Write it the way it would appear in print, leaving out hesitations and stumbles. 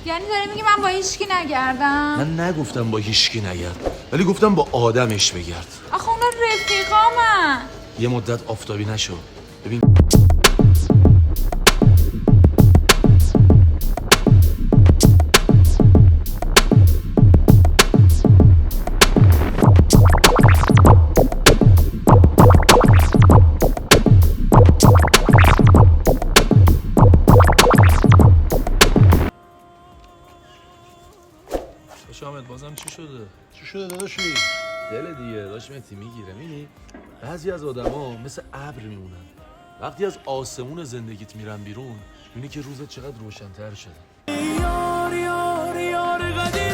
یعنی داری میگی من با هیچکی نگردم؟ من نگفتم با هیچکی نگرد، ولی گفتم با آدمش بگرد. آخه اونا رفیقامن. یه مدت آفتابی نشو. ببین شامت بازم چی شده؟ چی شده داداشی؟ دل دیگه داشت مهدی میگیره. میبینی بعضی از آدما مثل ابر میمونن، وقتی از آسمون زندگیت میرن بیرون میبینی که روزت چقدر روشن‌تر شده. یار یار یار قدیم